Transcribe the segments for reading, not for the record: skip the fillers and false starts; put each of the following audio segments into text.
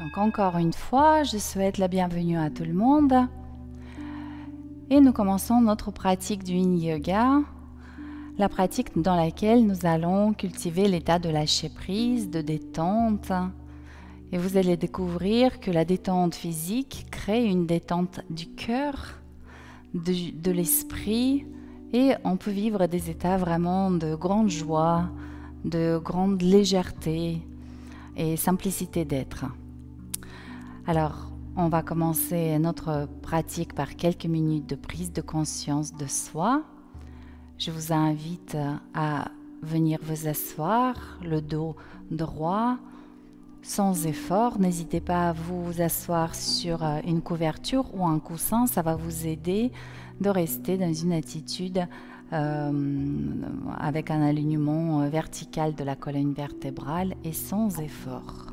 Donc encore une fois, je souhaite la bienvenue à tout le monde. Et nous commençons notre pratique du Yin Yoga, la pratique dans laquelle nous allons cultiver l'état de lâcher prise, de détente. Et vous allez découvrir que la détente physique crée une détente du cœur, de l'esprit, et on peut vivre des états vraiment de grande joie, de grande légèreté et simplicité d'être. Alors, on va commencer notre pratique par quelques minutes de prise de conscience de soi. Je vous invite à venir vous asseoir, le dos droit, sans effort. N'hésitez pas à vous asseoir sur une couverture ou un coussin, ça va vous aider de rester dans une attitude avec un alignement vertical de la colonne vertébrale et sans effort.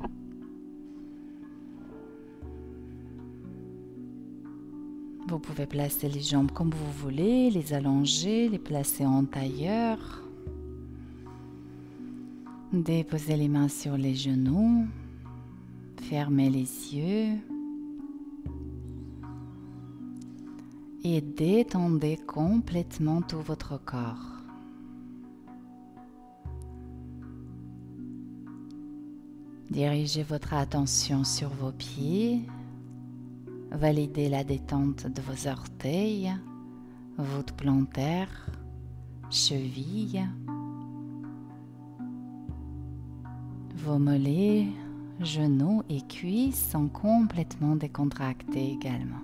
Vous pouvez placer les jambes comme vous voulez, les allonger, les placer en tailleur. Déposez les mains sur les genoux, fermez les yeux et détendez complètement tout votre corps. Dirigez votre attention sur vos pieds. Validez la détente de vos orteils, voûte plantaire, chevilles, vos mollets, genoux et cuisses sont complètement décontractés également.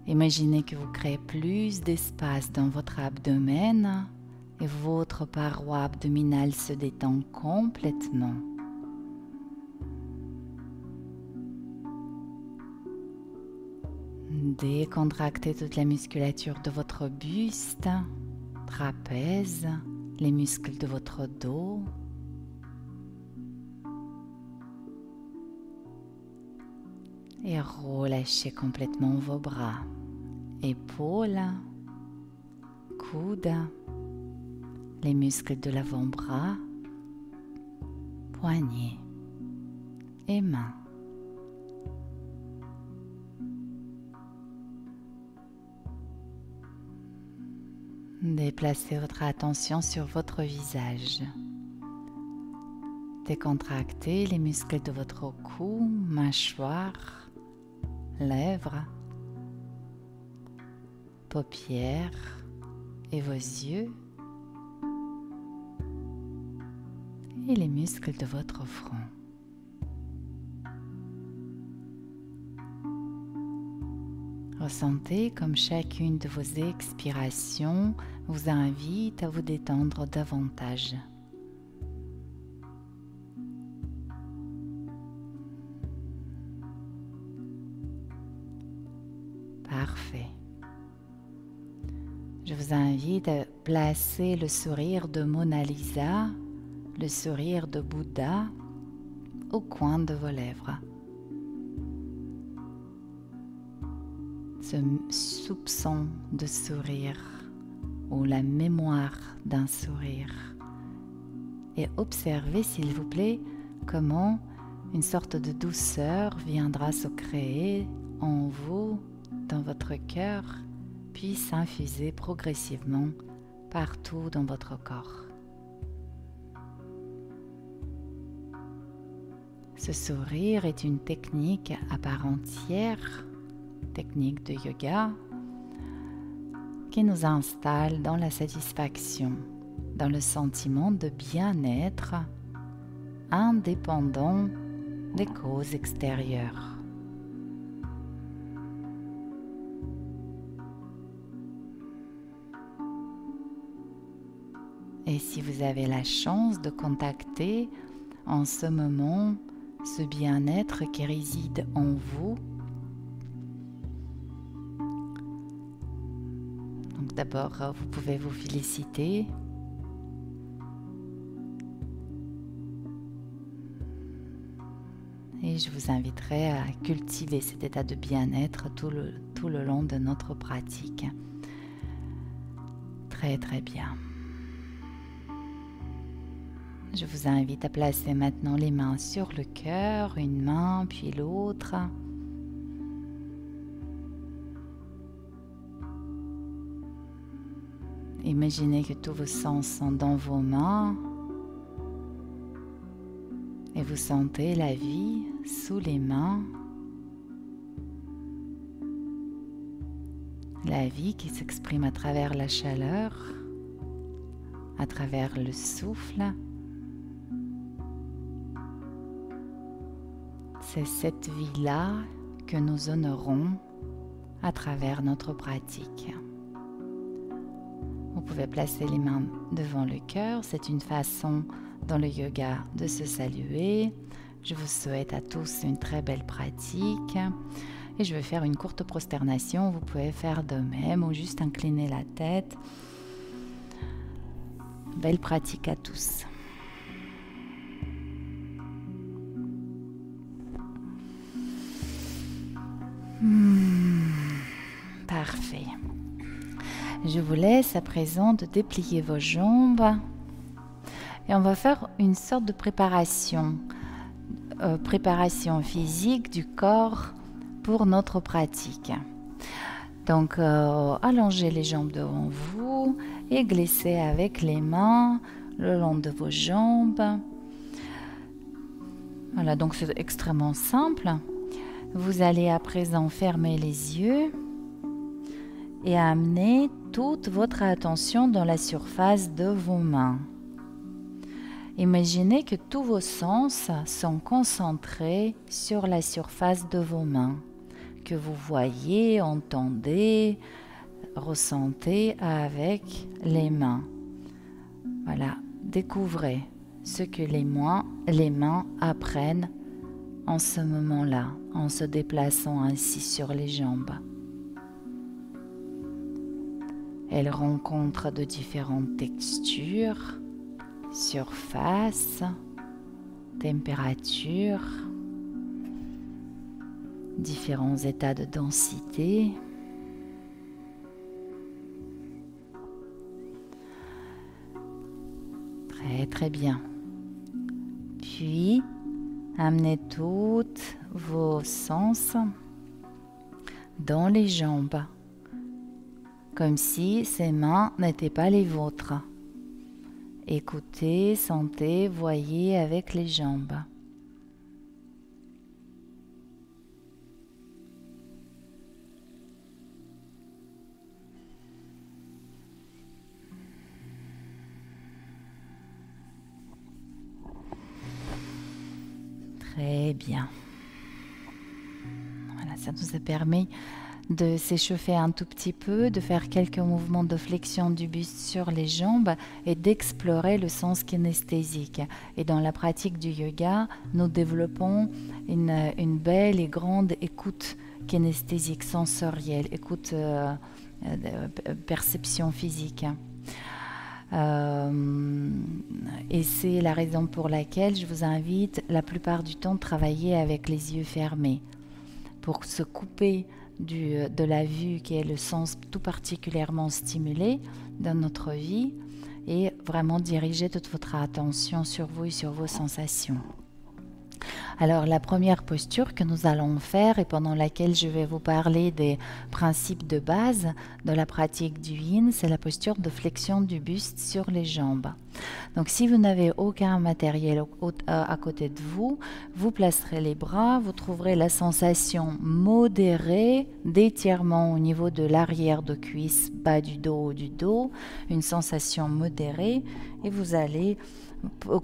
Imaginez que vous créez plus d'espace dans votre abdomen et votre paroi abdominale se détend complètement. Décontractez toute la musculature de votre buste, trapèze, les muscles de votre dos. Et relâchez complètement vos bras, épaules, coudes, les muscles de l'avant-bras, poignets et mains. Déplacez votre attention sur votre visage. Décontractez les muscles de votre cou, mâchoire, lèvres, paupières et vos yeux et les muscles de votre front. Ressentez comme chacune de vos expirations vous invite à vous détendre davantage. Parfait. Je vous invite à placer le sourire de Mona Lisa, le sourire de Bouddha au coin de vos lèvres. Ce soupçon de sourire ou la mémoire d'un sourire. Et observez s'il vous plaît comment une sorte de douceur viendra se créer en vous, dans votre cœur, puis s'infuser progressivement partout dans votre corps. Ce sourire est une technique à part entière, technique de yoga, qui nous installe dans la satisfaction, dans le sentiment de bien-être, indépendant des causes extérieures. Et si vous avez la chance de contacter en ce moment ce bien-être qui réside en vous, donc d'abord vous pouvez vous féliciter. Et je vous inviterai à cultiver cet état de bien-être tout le long de notre pratique. Très très bien. Je vous invite à placer maintenant les mains sur le cœur, une main puis l'autre. Imaginez que tous vos sens sont dans vos mains et vous sentez la vie sous les mains. La vie qui s'exprime à travers la chaleur, à travers le souffle. C'est cette vie-là que nous honorons à travers notre pratique. Vous pouvez placer les mains devant le cœur. C'est une façon dans le yoga de se saluer. Je vous souhaite à tous une très belle pratique. Et je vais faire une courte prosternation. Vous pouvez faire de même ou juste incliner la tête. Belle pratique à tous. Parfait. Je vous laisse à présent de déplier vos jambes et on va faire une sorte de préparation physique du corps pour notre pratique. Donc allongez les jambes devant vous et glissez avec les mains le long de vos jambes. Voilà, donc c'est extrêmement simple. Vous allez à présent fermer les yeux et amener toute votre attention dans la surface de vos mains. Imaginez que tous vos sens sont concentrés sur la surface de vos mains, que vous voyez, entendez, ressentez avec les mains. Voilà, découvrez ce que les mains apprennent en ce moment-là, en se déplaçant ainsi sur les jambes. Elles rencontrent de différentes textures, surface, température, différents états de densité. Très très bien. Puis, amenez tous vos sens dans les jambes, comme si ces mains n'étaient pas les vôtres. Écoutez, sentez, voyez avec les jambes. Très bien. Voilà, ça nous a permis de s'échauffer un tout petit peu, de faire quelques mouvements de flexion du buste sur les jambes et d'explorer le sens kinesthésique. Et dans la pratique du yoga, nous développons une belle et grande écoute kinesthésique, sensorielle, écoute, perception physique. Et c'est la raison pour laquelle je vous invite la plupart du temps de travailler avec les yeux fermés pour se couper de la vue qui est le sens tout particulièrement stimulé dans notre vie et vraiment diriger toute votre attention sur vous et sur vos sensations. Alors la première posture que nous allons faire et pendant laquelle je vais vous parler des principes de base de la pratique du yin, c'est la posture de flexion du buste sur les jambes. Donc si vous n'avez aucun matériel à côté de vous, vous placerez les bras, vous trouverez la sensation modérée d'étirement au niveau de l'arrière de cuisse, bas du dos, une sensation modérée et vous allez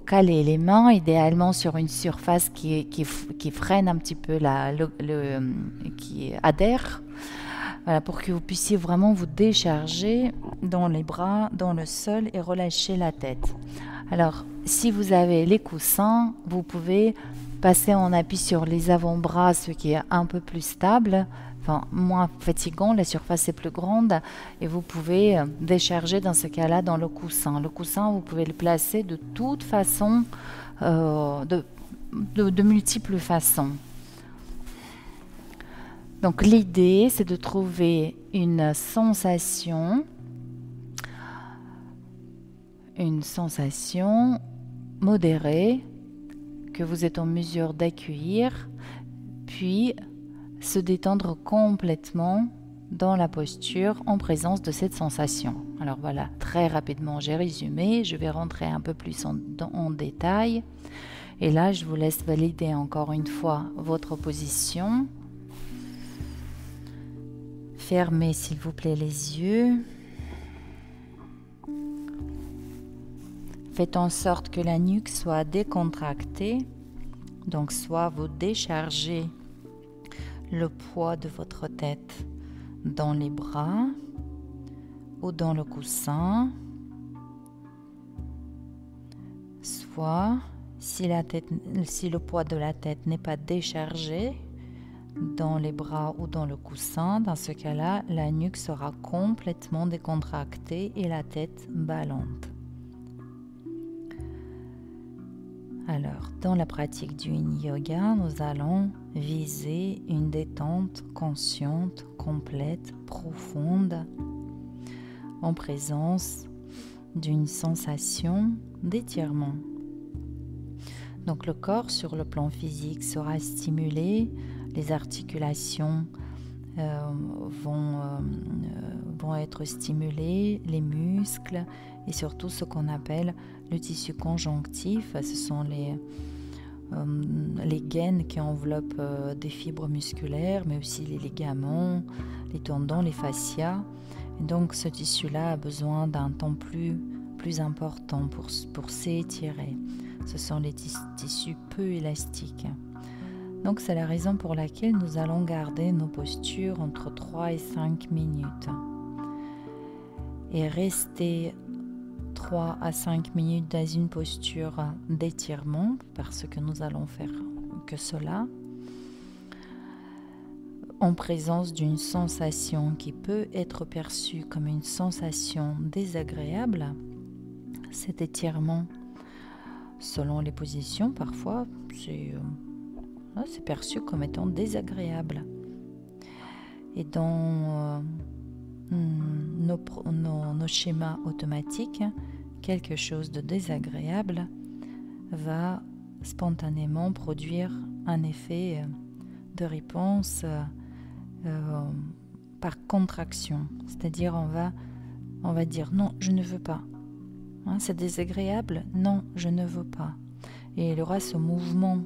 caler les mains idéalement sur une surface qui freine un petit peu, qui adhère, voilà, pour que vous puissiez vraiment vous décharger dans les bras, dans le sol et relâcher la tête. Alors, si vous avez les coussins, vous pouvez passer en appui sur les avant-bras, ce qui est un peu plus stable, enfin moins fatigant, la surface est plus grande et vous pouvez décharger dans ce cas-là dans le coussin. Le coussin, vous pouvez le placer de toute façon, de multiples façons. Donc l'idée, c'est de trouver une sensation modéré que vous êtes en mesure d'accueillir, puis se détendre complètement dans la posture en présence de cette sensation. Alors voilà, très rapidement j'ai résumé, je vais rentrer un peu plus en détail. Et là, je vous laisse valider encore une fois votre position. Fermez s'il vous plaît les yeux. Faites en sorte que la nuque soit décontractée. Donc soit vous déchargez le poids de votre tête dans les bras ou dans le coussin. Soit si le poids de la tête n'est pas déchargé dans les bras ou dans le coussin, dans ce cas-là, la nuque sera complètement décontractée et la tête ballante. Alors, dans la pratique du Yin Yoga, nous allons viser une détente consciente, complète, profonde, en présence d'une sensation d'étirement. Donc le corps sur le plan physique sera stimulé, les articulations vont être stimulées, les muscles et surtout ce qu'on appelle le tissu conjonctif. Ce sont les gaines qui enveloppent des fibres musculaires, mais aussi les ligaments, les tendons, les fascias. Et donc ce tissu-là a besoin d'un temps plus important pour s'étirer. Ce sont les tissus peu élastiques. Donc c'est la raison pour laquelle nous allons garder nos postures entre 3 et 5 minutes. Et rester 3 à 5 minutes dans une posture d'étirement, parce que nous allons faire que cela, en présence d'une sensation qui peut être perçue comme une sensation désagréable. Cet étirement, selon les positions, parfois, c'est perçu comme étant désagréable. Et dans nos schémas automatiques, quelque chose de désagréable va spontanément produire un effet de réponse par contraction. C'est-à-dire on va dire non, je ne veux pas. C'est désagréable, non, je ne veux pas. Et il y aura ce mouvement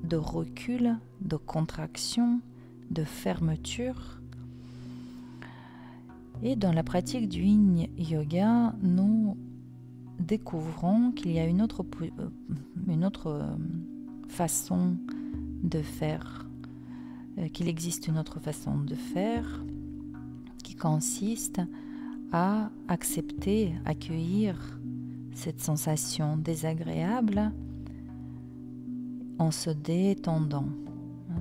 de recul, de contraction, de fermeture. Et dans la pratique du Yin Yoga, nous découvrons qu'il y a une autre façon de faire, qu'il existe une autre façon de faire qui consiste à accepter, accueillir cette sensation désagréable en se détendant.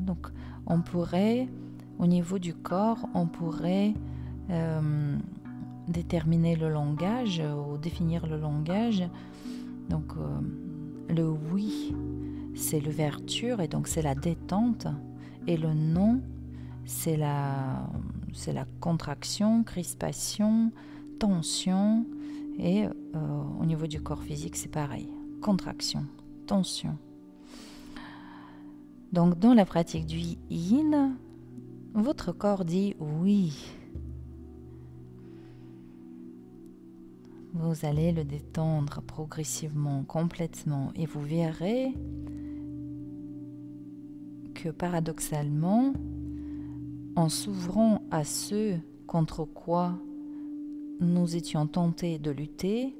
Donc, on pourrait, au niveau du corps, on pourrait déterminer le langage ou définir le langage. Donc, le oui, c'est l'ouverture et donc c'est la détente. Et le non, c'est la contraction, crispation, tension. Et au niveau du corps physique, c'est pareil. Contraction, tension. Donc, dans la pratique du Yin, votre corps dit oui. Vous allez le détendre progressivement, complètement, et vous verrez que paradoxalement, en s'ouvrant à ce contre quoi nous étions tentés de lutter,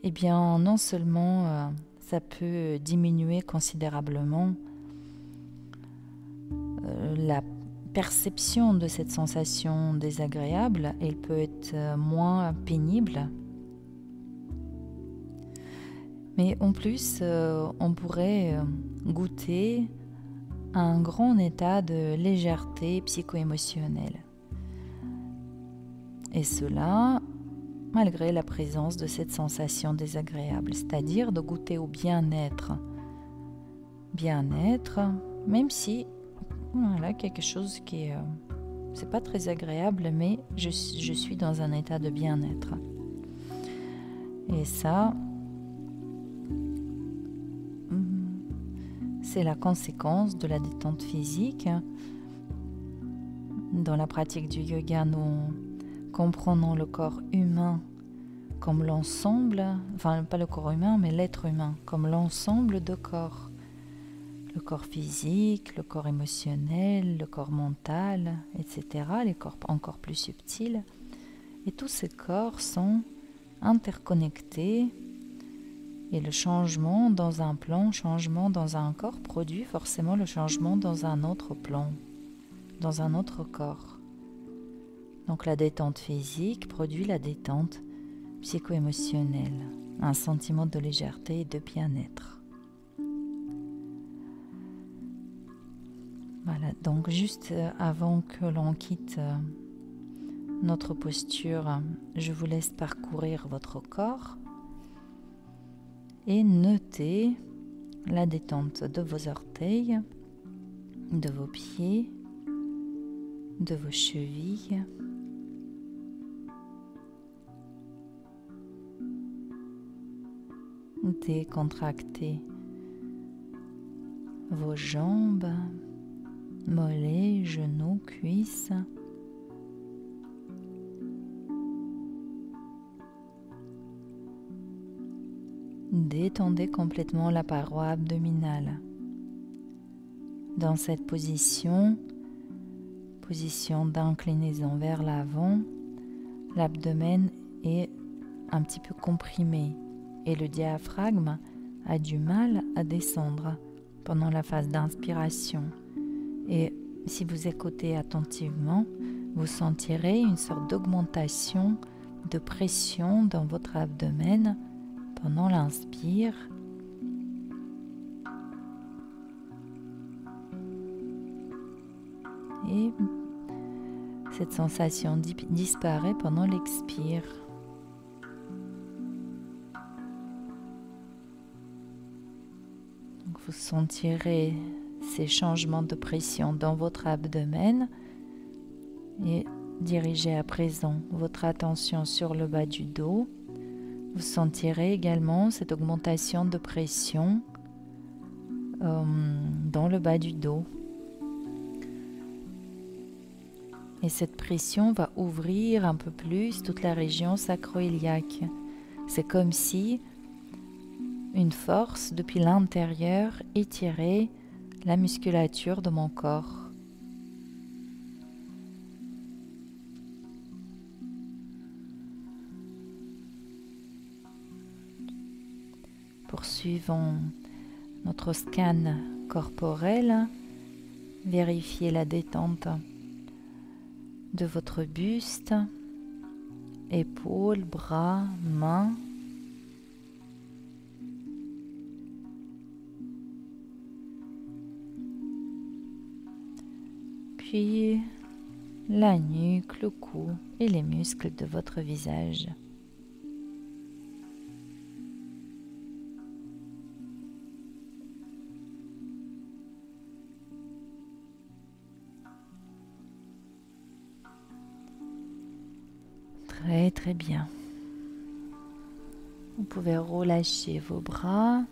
eh bien, non seulement ça peut diminuer considérablement la perception de cette sensation désagréable, elle peut être moins pénible. Mais en plus, on pourrait goûter à un grand état de légèreté psycho-émotionnelle. Et cela, malgré la présence de cette sensation désagréable, c'est-à-dire de goûter au bien-être. Bien-être, même si voilà quelque chose qui c'est pas très agréable, mais je suis dans un état de bien-être. Et ça, c'est la conséquence de la détente physique. Dans la pratique du yoga, nous comprenons le corps humain comme l'ensemble, enfin pas le corps humain, mais l'être humain, comme l'ensemble de corps. Le corps physique, le corps émotionnel, le corps mental, etc., les corps encore plus subtils. Et tous ces corps sont interconnectés et le changement dans un plan, changement dans un corps produit forcément le changement dans un autre plan, dans un autre corps. Donc la détente physique produit la détente psycho-émotionnelle, un sentiment de légèreté et de bien-être. Voilà, donc juste avant que l'on quitte notre posture, je vous laisse parcourir votre corps et noter la détente de vos orteils, de vos pieds, de vos chevilles. Décontractez vos jambes, mollets, genoux, cuisses. Détendez complètement la paroi abdominale. Dans cette position d'inclinaison vers l'avant, l'abdomen est un petit peu comprimé et le diaphragme a du mal à descendre pendant la phase d'inspiration. Et si vous écoutez attentivement, vous sentirez une sorte d'augmentation de pression dans votre abdomen pendant l'inspire. Et cette sensation disparaît pendant l'expire. Donc vous sentirez ces changements de pression dans votre abdomen et dirigez à présent votre attention sur le bas du dos. Vous sentirez également cette augmentation de pression dans le bas du dos. Et cette pression va ouvrir un peu plus toute la région sacro-iliaque. C'est comme si une force depuis l'intérieur étirait la musculature de mon corps. Poursuivons notre scan corporel. Vérifiez la détente de votre buste, épaules, bras, mains. Puis la nuque, le cou et les muscles de votre visage. Très très bien. Vous pouvez relâcher vos bras.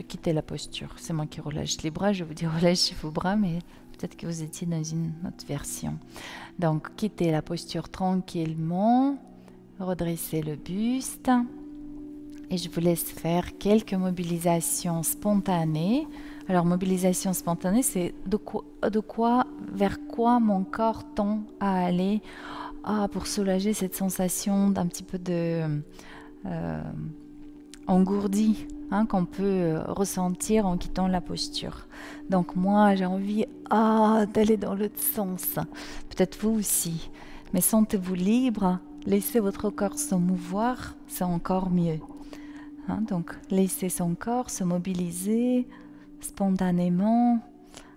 Quittez la posture. C'est moi qui relâche les bras. Je vous dis relâchez vos bras, mais peut-être que vous étiez dans une autre version. Donc, quittez la posture tranquillement. Redressez le buste. Et je vous laisse faire quelques mobilisations spontanées. Alors, mobilisation spontanée, c'est vers quoi mon corps tend à aller pour soulager cette sensation d'un petit peu de engourdi qu'on peut ressentir en quittant la posture. Donc moi, j'ai envie d'aller dans l'autre sens. Peut-être vous aussi. Mais sentez-vous libre. Laissez votre corps se mouvoir, c'est encore mieux. Donc, laissez son corps se mobiliser spontanément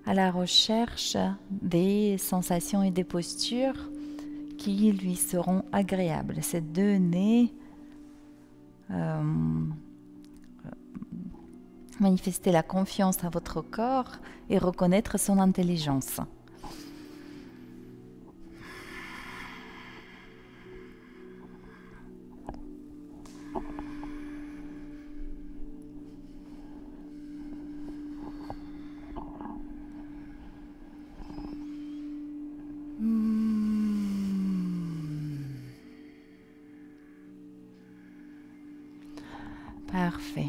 à la recherche des sensations et des postures qui lui seront agréables. C'est donner, manifester la confiance à votre corps et reconnaître son intelligence. Parfait.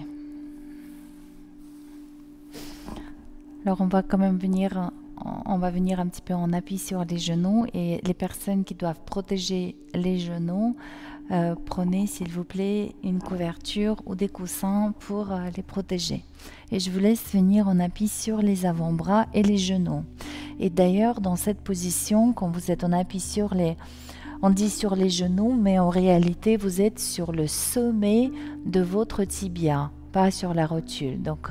Alors on va quand même venir un petit peu en appui sur les genoux, et les personnes qui doivent protéger les genoux, prenez s'il vous plaît une couverture ou des coussins pour les protéger. Et je vous laisse venir en appui sur les avant-bras et les genoux. Et d'ailleurs dans cette position, quand vous êtes en appui sur on dit sur les genoux, mais en réalité vous êtes sur le sommet de votre tibia, pas sur la rotule. Donc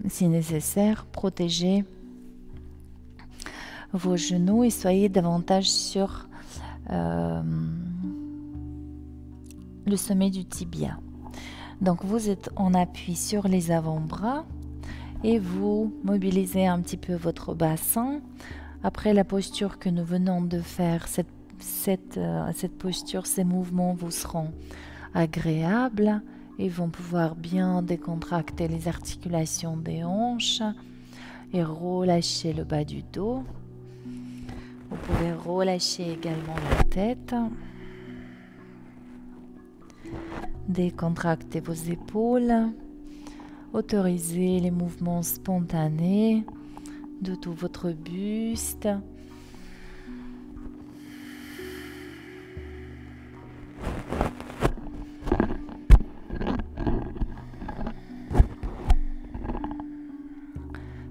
si nécessaire, protégez vos genoux et soyez davantage sur le sommet du tibia. Donc vous êtes en appui sur les avant-bras et vous mobilisez un petit peu votre bassin. Après la posture que nous venons de faire, cette posture, ces mouvements vous seront agréables et vont pouvoir bien décontracter les articulations des hanches et relâcher le bas du dos. Vous pouvez relâcher également la tête. Décontractez vos épaules. Autorisez les mouvements spontanés de tout votre buste.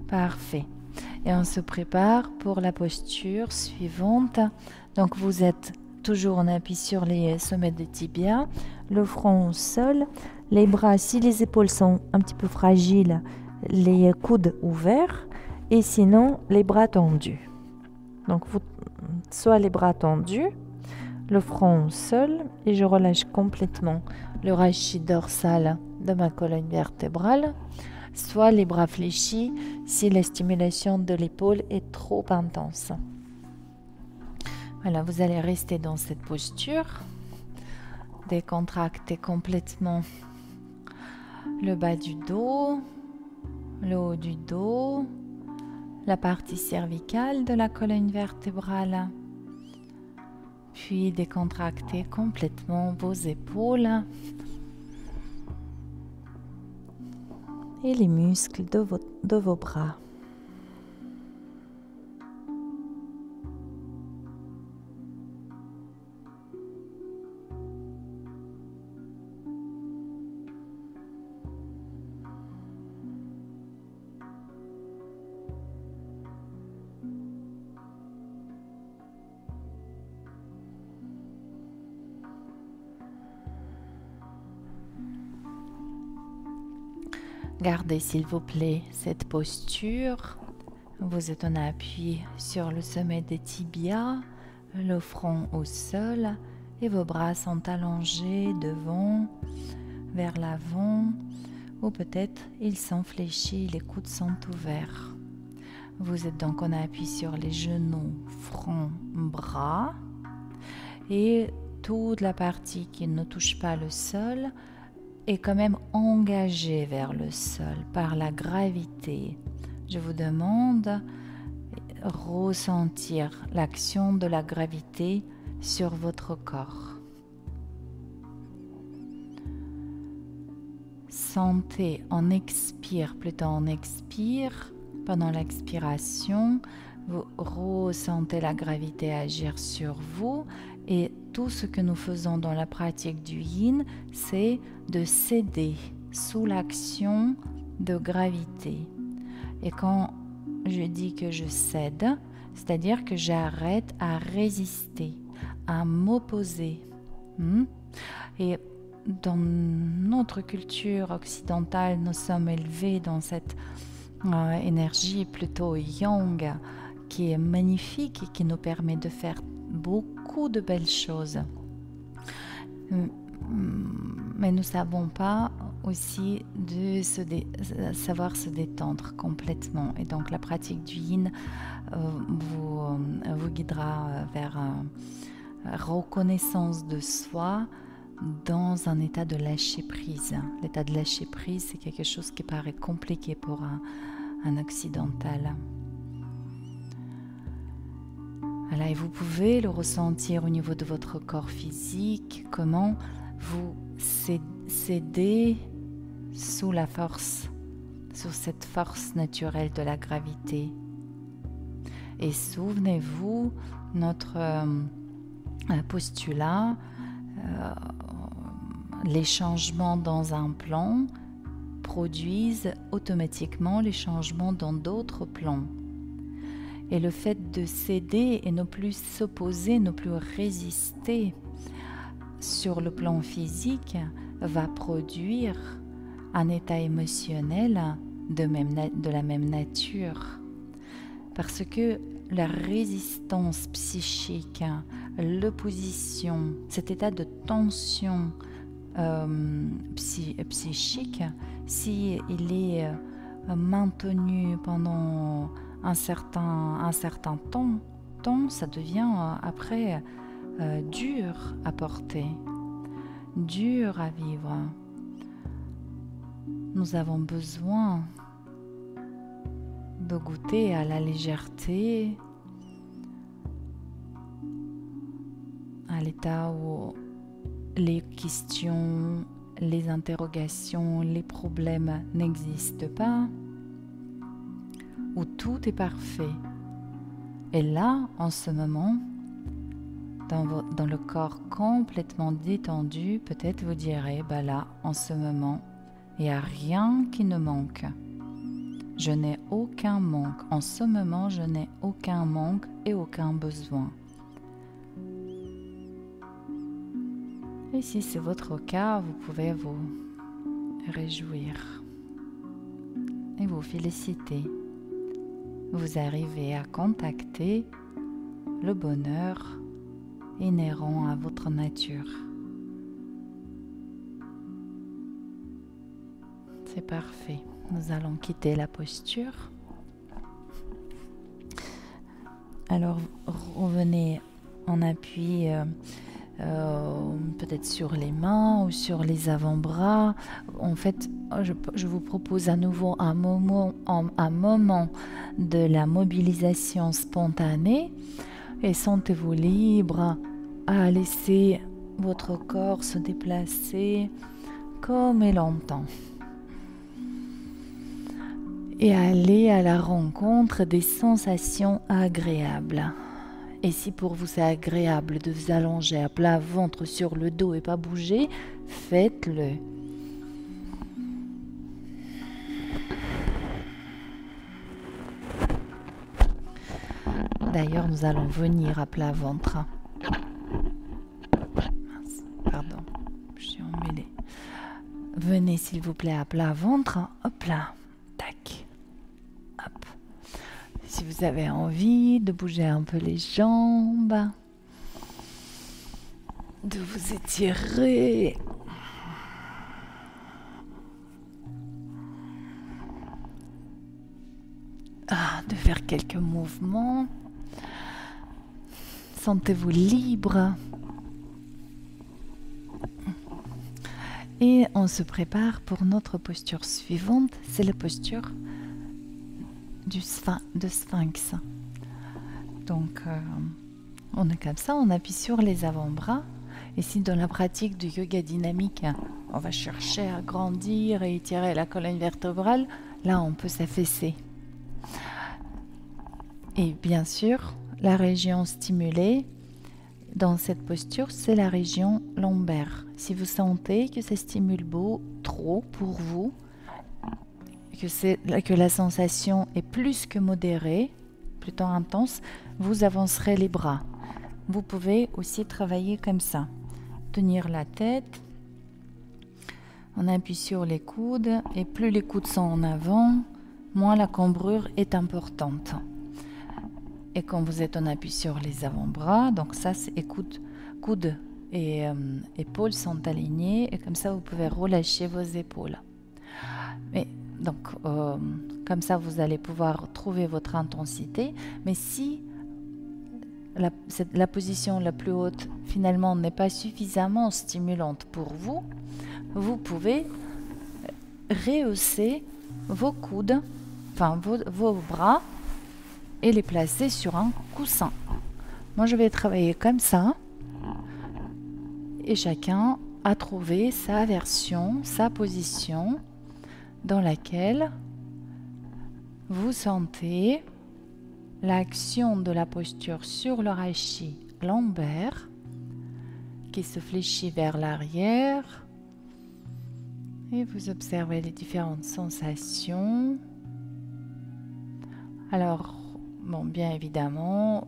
Parfait. Et on se prépare pour la posture suivante. Donc vous êtes toujours en appui sur les sommets des tibias, le front au sol, les bras, si les épaules sont un petit peu fragiles, les coudes ouverts, et sinon les bras tendus. Donc soit les bras tendus, le front au sol, et je relâche complètement le rachis dorsal de ma colonne vertébrale, soit les bras fléchis si la stimulation de l'épaule est trop intense. Voilà, vous allez rester dans cette posture. Décontractez complètement le bas du dos, le haut du dos, la partie cervicale de la colonne vertébrale. Puis décontractez complètement vos épaules et les muscles de vos bras. Gardez s'il vous plaît cette posture. Vous êtes en appui sur le sommet des tibias, le front au sol et vos bras sont allongés devant, vers l'avant, ou peut-être ils sont fléchis, les coudes sont ouverts. Vous êtes donc en appui sur les genoux, front, bras, et toute la partie qui ne touche pas le sol est quand même engagée vers le sol par la gravité. Je vous demande de ressentir l'action de la gravité sur votre corps. Sentez, on expire, pendant l'expiration, vous ressentez la gravité agir sur vous, et tout ce que nous faisons dans la pratique du yin, c'est de céder sous l'action de gravité. Et quand je dis que je cède, c'est-à-dire que j'arrête à résister, à m'opposer. Et dans notre culture occidentale, nous sommes élevés dans cette énergie plutôt yang, qui est magnifique et qui nous permet de faire beaucoup de belles choses. Mais nous ne savons pas aussi savoir se détendre complètement. Et donc la pratique du yin vous guidera vers reconnaissance de soi dans un état de lâcher prise. L'état de lâcher prise, c'est quelque chose qui paraît compliqué pour un occidental. Voilà, et vous pouvez le ressentir au niveau de votre corps physique, comment vous cédez sous la force, sous cette force naturelle de la gravité. Et souvenez-vous, notre postulat, les changements dans un plan produisent automatiquement les changements dans d'autres plans. Et le fait de céder et ne plus s'opposer, ne plus résister sur le plan physique va produire un état émotionnel de la même nature. Parce que la résistance psychique, l'opposition, cet état de tension psychique, si il est maintenu pendant un certain temps, ça devient après dur à porter, dur à vivre. Nous avons besoin de goûter à la légèreté, à l'état où les questions, les interrogations, les problèmes n'existent pas, où tout est parfait. Et là, en ce moment, dans le corps complètement détendu, peut-être vous direz, bah là, en ce moment, il n'y a rien qui ne manque. Je n'ai aucun manque. En ce moment, je n'ai aucun manque et aucun besoin. Et si c'est votre cas, vous pouvez vous réjouir et vous féliciter. Vous arrivez à contacter le bonheur inhérent à votre nature. C'est parfait. Nous allons quitter la posture. Alors, revenez en appui peut-être sur les mains ou sur les avant-bras. En fait, je vous propose à nouveau un moment de la mobilisation spontanée et sentez-vous libre à laisser votre corps se déplacer comme il l'entend et aller à la rencontre des sensations agréables. Et si pour vous c'est agréable de vous allonger à plat ventre sur le dos et pas bouger, faites-le. D'ailleurs, nous allons venir à plat ventre. Pardon, je suis emmêlée. Venez s'il vous plaît à plat ventre. Hop là, tac, hop. Si vous avez envie de bouger un peu les jambes, de vous étirer, de faire quelques mouvements, sentez-vous libre. Et on se prépare pour notre posture suivante, c'est la posture de sphinx. Donc on est comme ça, on appuie sur les avant-bras. Et si dans la pratique du yoga dynamique, on va chercher à grandir et étirer la colonne vertébrale, là on peut s'affaisser. Et bien sûr, la région stimulée dans cette posture, c'est la région lombaire. Si vous sentez que ça stimule trop pour vous, que la sensation est plus que modérée, plutôt intense, vous avancerez les bras. Vous pouvez aussi travailler comme ça. Tenir la tête, on appuie sur les coudes, et plus les coudes sont en avant, moins la cambrure est importante. Et quand vous êtes en appui sur les avant-bras, donc ça c'est coudes et épaules sont alignés, et comme ça vous pouvez relâcher vos épaules. Mais donc comme ça vous allez pouvoir trouver votre intensité. Mais si la position la plus haute finalement n'est pas suffisamment stimulante pour vous, vous pouvez rehausser vos coudes, enfin vos bras, et les placer sur un coussin. Moi je vais travailler comme ça, et chacun à trouver sa version, sa position dans laquelle vous sentez l'action de la posture sur le rachis lombaire qui se fléchit vers l'arrière et vous observez les différentes sensations. Alors, bon, bien évidemment,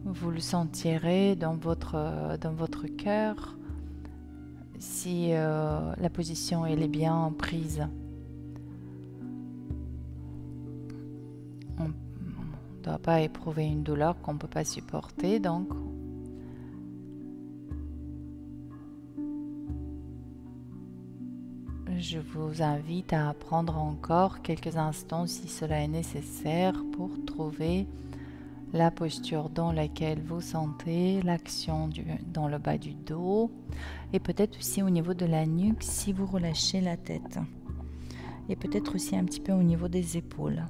vous le sentirez dans votre cœur si la position elle est bien prise. On ne doit pas éprouver une douleur qu'on ne peut pas supporter, donc je vous invite à prendre encore quelques instants si cela est nécessaire pour trouver la posture dans laquelle vous sentez l'action dans le bas du dos et peut-être aussi au niveau de la nuque si vous relâchez la tête et peut-être aussi un petit peu au niveau des épaules.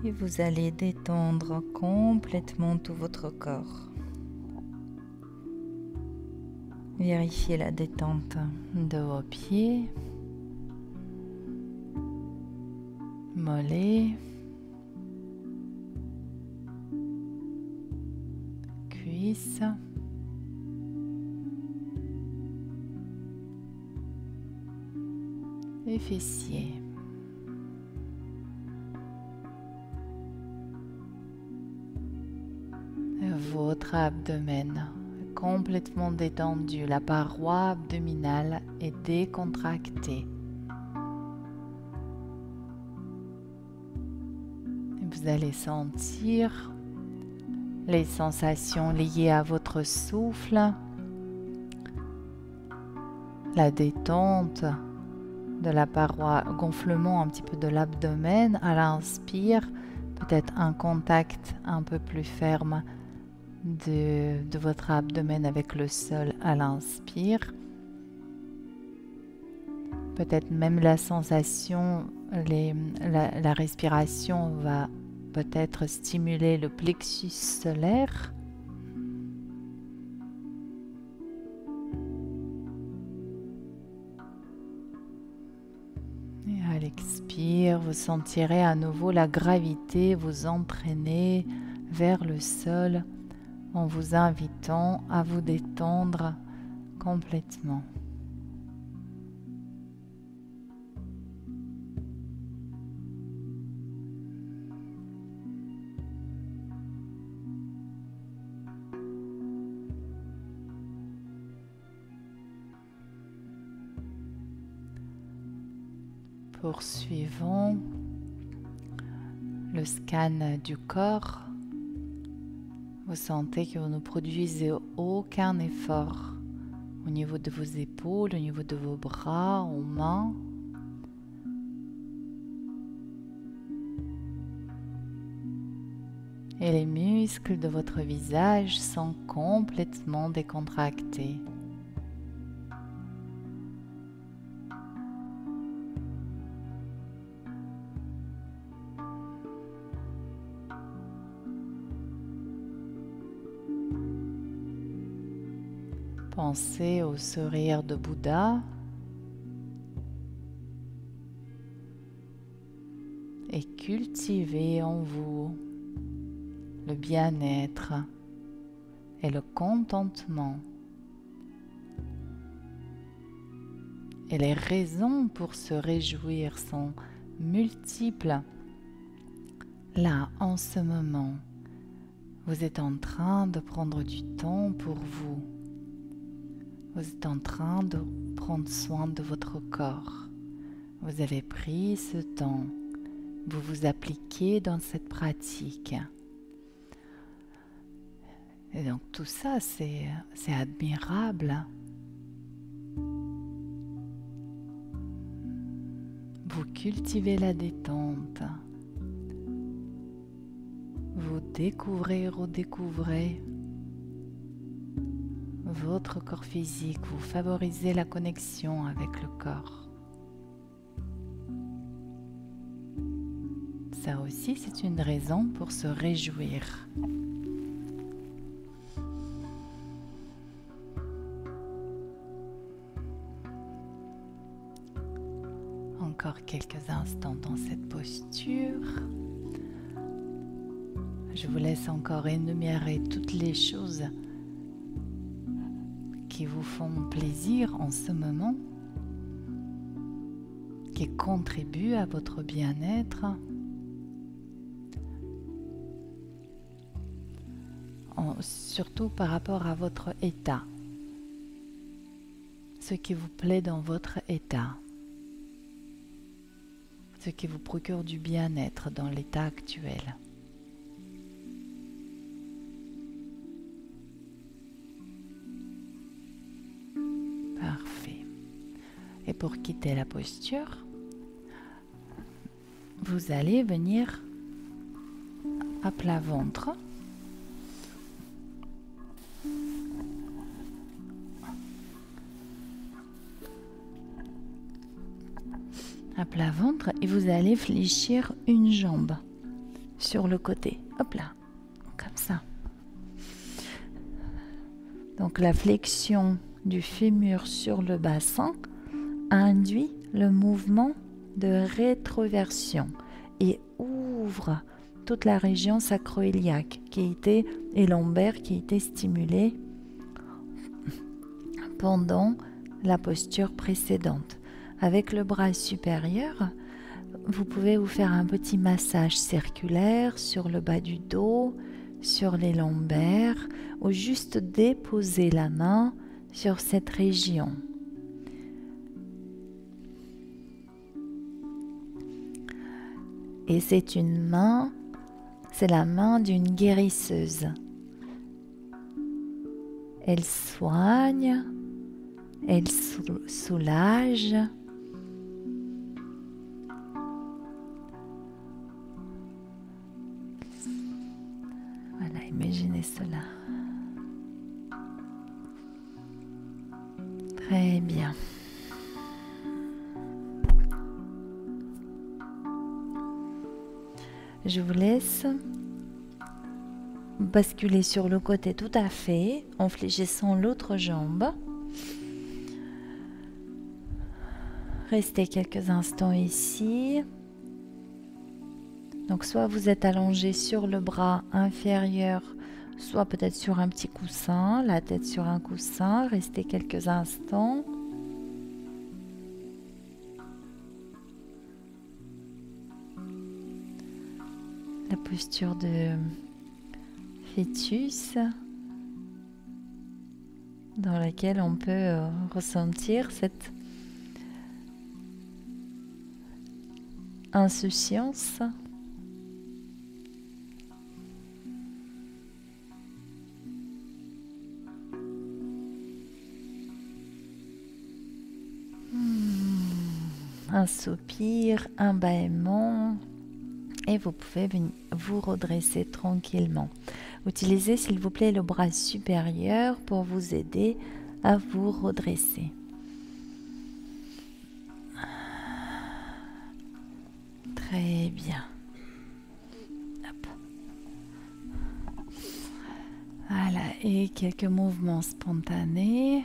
Et vous allez détendre complètement tout votre corps. Vérifiez la détente de vos pieds, mollets, cuisses, et fessiers. Votre abdomen complètement détendu, la paroi abdominale est décontractée. Vous allez sentir les sensations liées à votre souffle, la détente de la paroi, gonflement un petit peu de l'abdomen à l'inspire, peut-être un contact un peu plus ferme de votre abdomen avec le sol à l'inspire. Peut-être même la sensation, la respiration va peut-être stimuler le plexus solaire. Et à l'expire, vous sentirez à nouveau la gravité vous entraîner vers le sol en vous invitant à vous détendre complètement. Poursuivons le scan du corps. Vous sentez que vous ne produisez aucun effort au niveau de vos épaules, au niveau de vos bras, aux mains. Et les muscles de votre visage sont complètement décontractés. Pensez au sourire de Bouddha et cultivez en vous le bien-être et le contentement. Et les raisons pour se réjouir sont multiples. Là, en ce moment, vous êtes en train de prendre du temps pour vous. Vous êtes en train de prendre soin de votre corps. Vous avez pris ce temps. Vous vous appliquez dans cette pratique. Et donc tout ça, c'est admirable. Vous cultivez la détente. Vous découvrez et redécouvrez votre corps physique, vous favorisez la connexion avec le corps. Ça aussi, c'est une raison pour se réjouir. Encore quelques instants dans cette posture. Je vous laisse encore énumérer toutes les choses qui vous font plaisir en ce moment, qui contribuent à votre bien-être, surtout par rapport à votre état, ce qui vous plaît dans votre état, ce qui vous procure du bien-être dans l'état actuel. Parfait. Et pour quitter la posture, vous allez venir à plat ventre. À plat ventre et vous allez fléchir une jambe sur le côté. Hop là, comme ça. Donc la flexion du fémur sur le bassin induit le mouvement de rétroversion et ouvre toute la région sacro-iliaque et lombaire qui était stimulée pendant la posture précédente. Avec le bras supérieur, vous pouvez vous faire un petit massage circulaire sur le bas du dos, sur les lombaires, ou juste déposer la main sur cette région. Et c'est la main d'une guérisseuse. Elle soigne, elle soulage. Voilà, imaginez cela. Très bien. Je vous laisse basculer sur le côté tout à fait en fléchissant l'autre jambe. Restez quelques instants ici. Donc soit vous êtes allongé sur le bras inférieur, soit peut-être sur un petit coussin, la tête sur un coussin. Restez quelques instants. La posture de fœtus dans laquelle on peut ressentir cette insouciance. Un soupir, un bâillement. Et vous pouvez vous redresser tranquillement. Utilisez s'il vous plaît le bras supérieur pour vous aider à vous redresser. Très bien. Hop. Voilà, et quelques mouvements spontanés.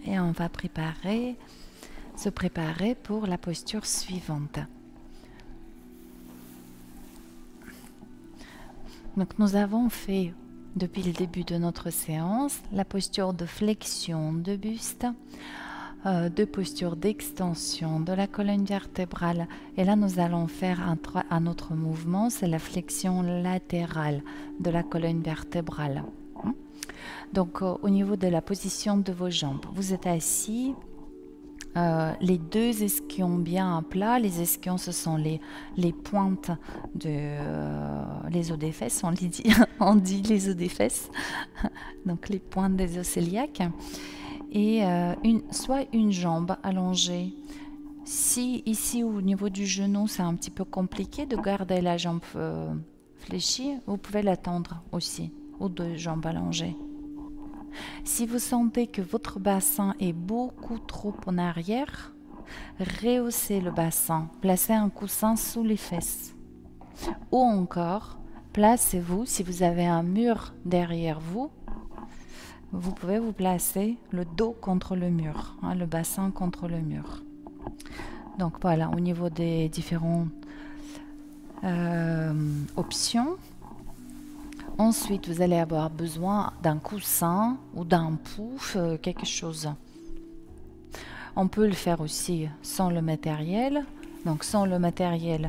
Et on va se préparer pour la posture suivante. Donc nous avons fait depuis le début de notre séance la posture de flexion de buste, de posture d'extension de la colonne vertébrale. Et là nous allons faire un autre mouvement, c'est la flexion latérale de la colonne vertébrale. Donc au niveau de la position de vos jambes, vous êtes assis, les deux ischions bien à plat. Les ischions, ce sont les pointes les os des fesses, on dit les os des fesses, donc les pointes des os cœliaques, et soit une jambe allongée. Si ici au niveau du genou c'est un petit peu compliqué de garder la jambe fléchie, vous pouvez la tendre aussi. ou deux jambes allongées. Si vous sentez que votre bassin est beaucoup trop en arrière, rehaussez le bassin, placez un coussin sous les fesses. Ou encore, placez-vous, si vous avez un mur derrière vous, vous pouvez vous placer le dos contre le mur, le bassin contre le mur. Donc voilà, au niveau des différentes options. Ensuite, vous allez avoir besoin d'un coussin ou d'un pouf, quelque chose. On peut le faire aussi sans le matériel. Donc sans le matériel,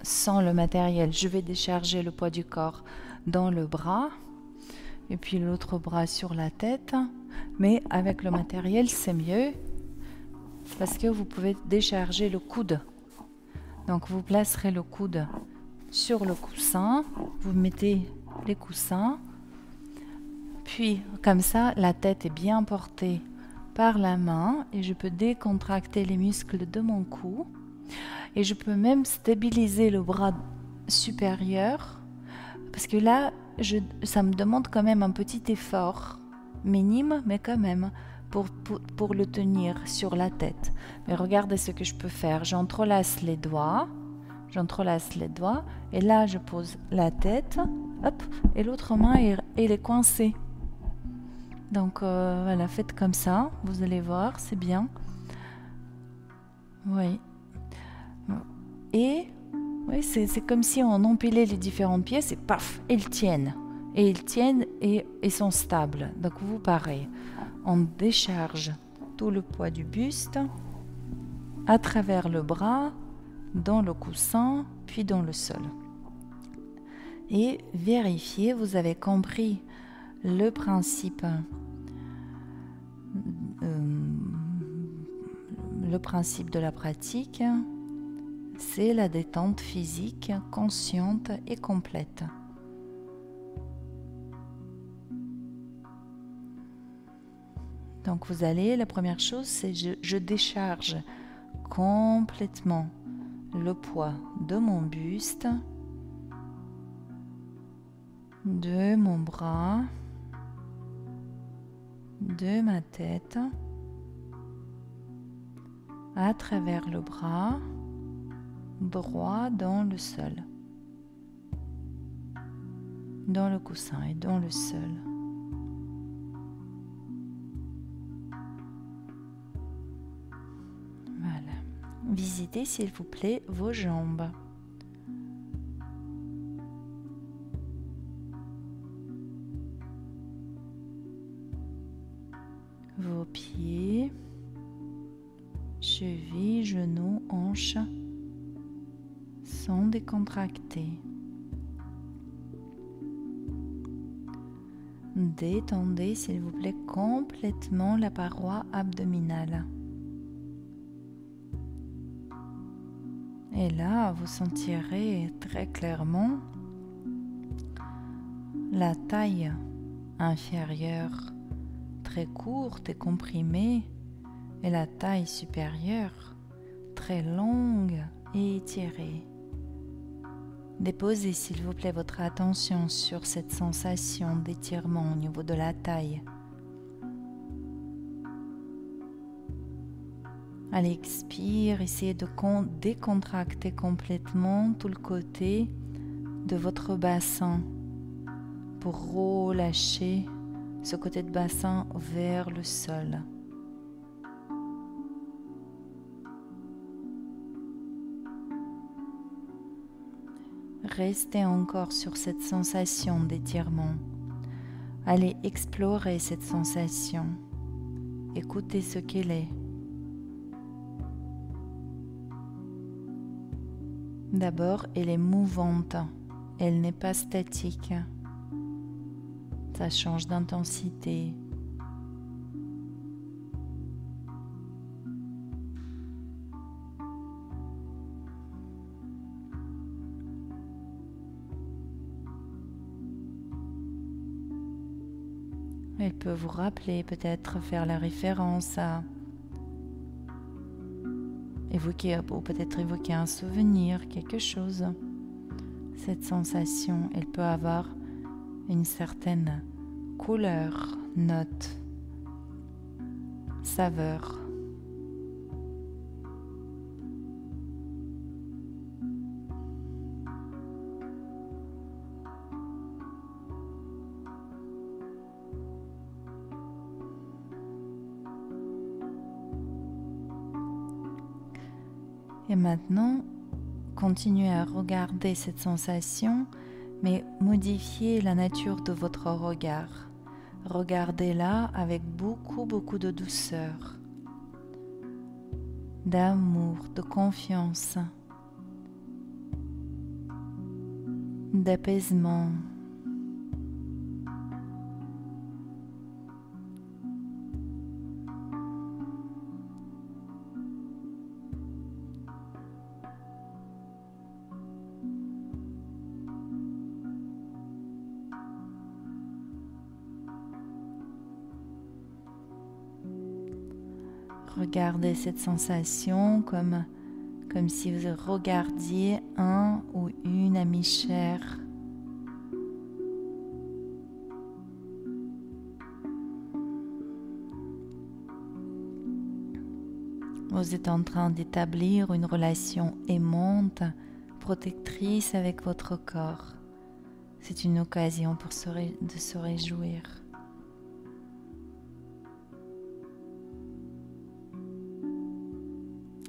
je vais décharger le poids du corps dans le bras et puis l'autre bras sur la tête. Mais avec le matériel, c'est mieux parce que vous pouvez décharger le coude. Donc vous placerez le coude sur le coussin, vous mettez les coussins, puis comme ça la tête est bien portée par la main et je peux décontracter les muscles de mon cou et je peux même stabiliser le bras supérieur parce que là ça me demande quand même un petit effort minime mais quand même pour le tenir sur la tête. Mais regardez ce que je peux faire, j'entrelace les doigts et là je pose la tête, hop, et l'autre main elle est coincée. Donc voilà, faites comme ça, vous allez voir, c'est bien. Oui. Et oui, c'est comme si on empilait les différentes pièces et paf, elles tiennent. Et sont stables. Donc vous pareil, on décharge tout le poids du buste à travers le bras, dans le coussin, puis dans le sol. Et vérifiez, vous avez compris le principe de la pratique, c'est la détente physique consciente et complète. Donc vous allez, la première chose, c'est je décharge complètement le poids de mon buste, de mon bras, de ma tête, à travers le bras droit dans le sol, dans le coussin et dans le sol. Voilà. Visitez s'il vous plaît vos jambes. Vos pieds, chevilles, genoux, hanches sont décontractés. Détendez s'il vous plaît complètement la paroi abdominale. Et là, vous sentirez très clairement la taille inférieure très courte et comprimée et la taille supérieure très longue et étirée. Déposez s'il vous plaît votre attention sur cette sensation d'étirement au niveau de la taille. À l'expire, essayez de décontracter complètement tout le côté de votre bassin pour relâcher ce côté de bassin vers le sol. Restez encore sur cette sensation d'étirement. Allez explorer cette sensation. Écoutez ce qu'elle est. D'abord, elle est mouvante. Elle n'est pas statique. Ça change d'intensité. Elle peut vous rappeler, peut-être faire la référence à évoquer, ou peut-être évoquer un souvenir, quelque chose. Cette sensation, elle peut avoir une certaine couleur, note, saveur. Et maintenant, continuez à regarder cette sensation, mais modifiez la nature de votre regard. Regardez-la avec beaucoup de douceur, d'amour, de confiance, d'apaisement. Regardez cette sensation comme si vous regardiez un ou une amie chère. Vous êtes en train d'établir une relation aimante, protectrice avec votre corps. C'est une occasion de se réjouir.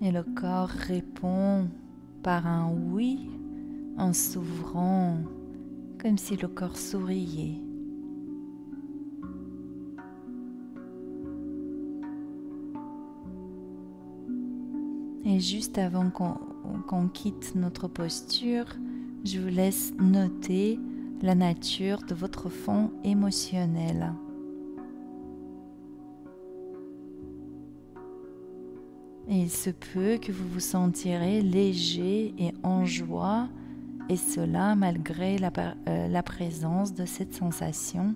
Et le corps répond par un oui en s'ouvrant, comme si le corps souriait. Et juste avant qu'on quitte notre posture, je vous laisse noter la nature de votre fond émotionnel. Et il se peut que vous vous sentirez léger et en joie, et cela malgré la présence de cette sensation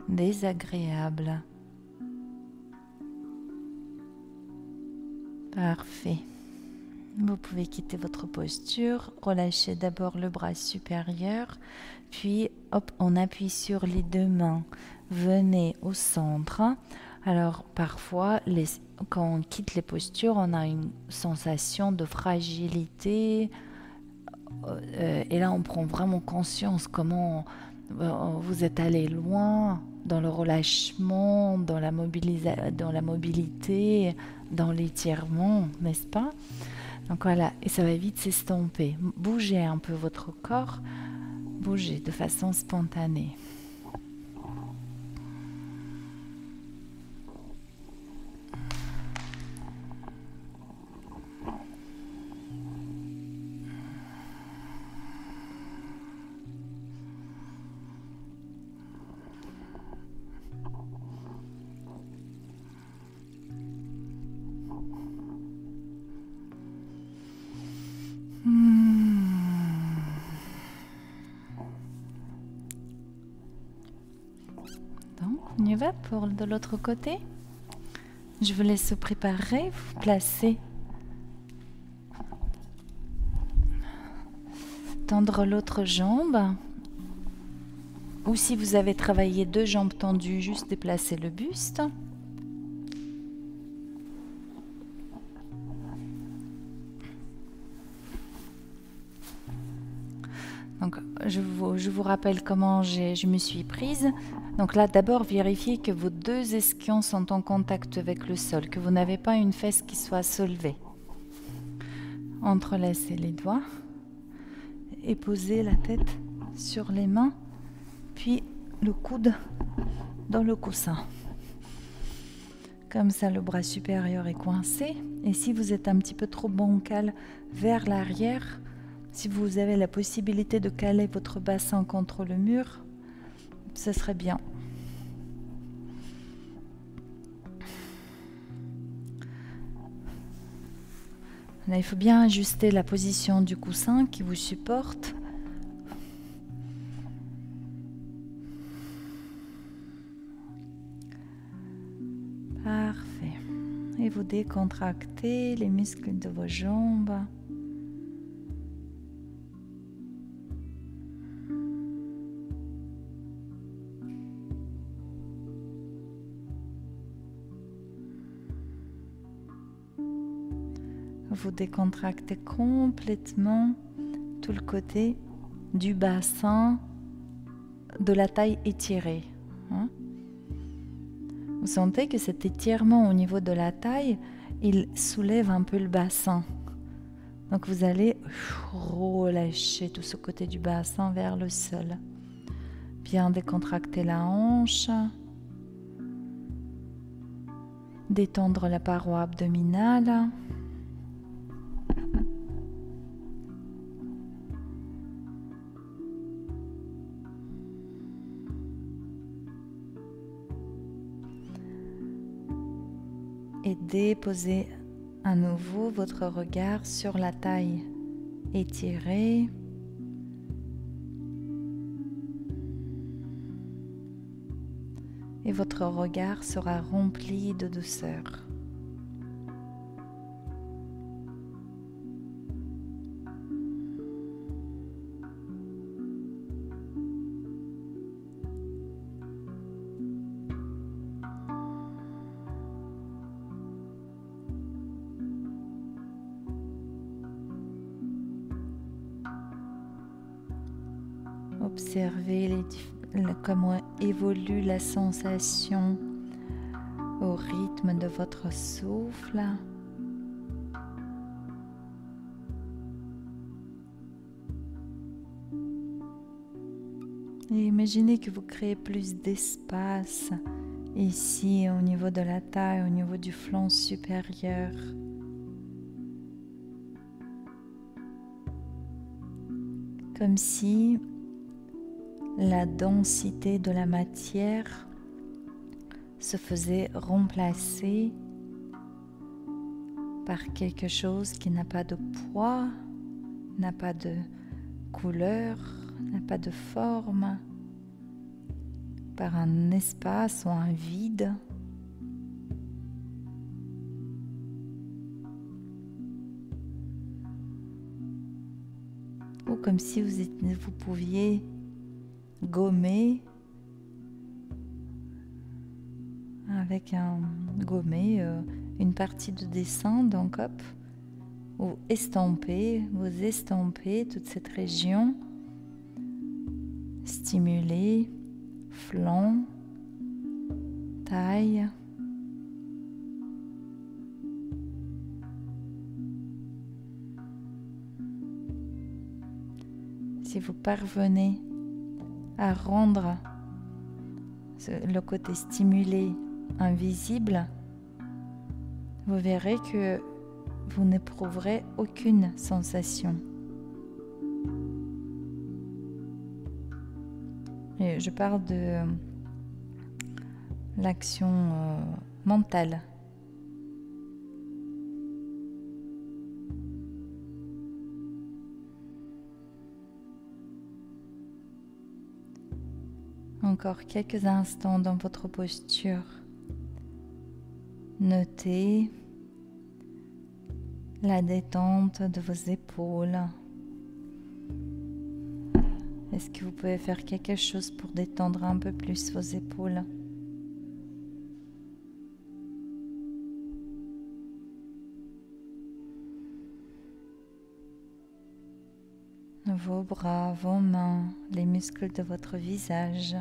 désagréable. Parfait. Vous pouvez quitter votre posture, relâchez d'abord le bras supérieur, puis hop, on appuie sur les deux mains. Venez au centre. Alors parfois, quand on quitte les postures, on a une sensation de fragilité. Et là, on prend vraiment conscience comment vous êtes allé loin dans le relâchement, dans la mobilité, dans l'étirement, n'est-ce pas? Donc voilà, et ça va vite s'estomper. Bougez un peu votre corps, bougez de façon spontanée. Donc, on y va pour de l'autre côté. Je vous laisse se préparer, vous placer. Tendre l'autre jambe. Ou si vous avez travaillé deux jambes tendues, juste déplacer le buste. Donc, je vous rappelle comment je me suis prise. Donc là, d'abord, vérifiez que vos deux ischions sont en contact avec le sol, que vous n'avez pas une fesse qui soit soulevée. Entrelacez les doigts et posez la tête sur les mains, puis le coude dans le coussin. Comme ça, le bras supérieur est coincé. Et si vous êtes un petit peu trop bancal vers l'arrière, si vous avez la possibilité de caler votre bassin contre le mur, ce serait bien. Là, il faut bien ajuster la position du coussin qui vous supporte. Parfait. Et vous décontractez les muscles de vos jambes. vous décontractez complètement tout le côté du bassin, de la taille étirée. Vous sentez que cet étirement au niveau de la taille, il soulève un peu le bassin. Donc vous allez relâcher tout ce côté du bassin vers le sol. Bien décontracter la hanche. Détendre la paroi abdominale. Et déposez à nouveau votre regard sur la taille étirée. Et votre regard sera rempli de douceur. Observez comment évolue la sensation au rythme de votre souffle. Et imaginez que vous créez plus d'espace ici au niveau de la taille, au niveau du flanc supérieur. Comme si la densité de la matière se faisait remplacer par quelque chose qui n'a pas de poids, n'a pas de couleur, n'a pas de forme, par un espace ou un vide. Ou comme si vous pouviez gommer avec un gommer une partie de dessin, donc hop, ou vous estampez toute cette région, stimuler flanc, taille. Si vous parvenez à rendre le côté stimulé invisible, vous verrez que vous n'éprouverez aucune sensation. Et je parle de l'action mentale. Encore quelques instants dans votre posture. Notez la détente de vos épaules. Est-ce que vous pouvez faire quelque chose pour détendre un peu plus vos épaules ? Vos bras, vos mains, les muscles de votre visage.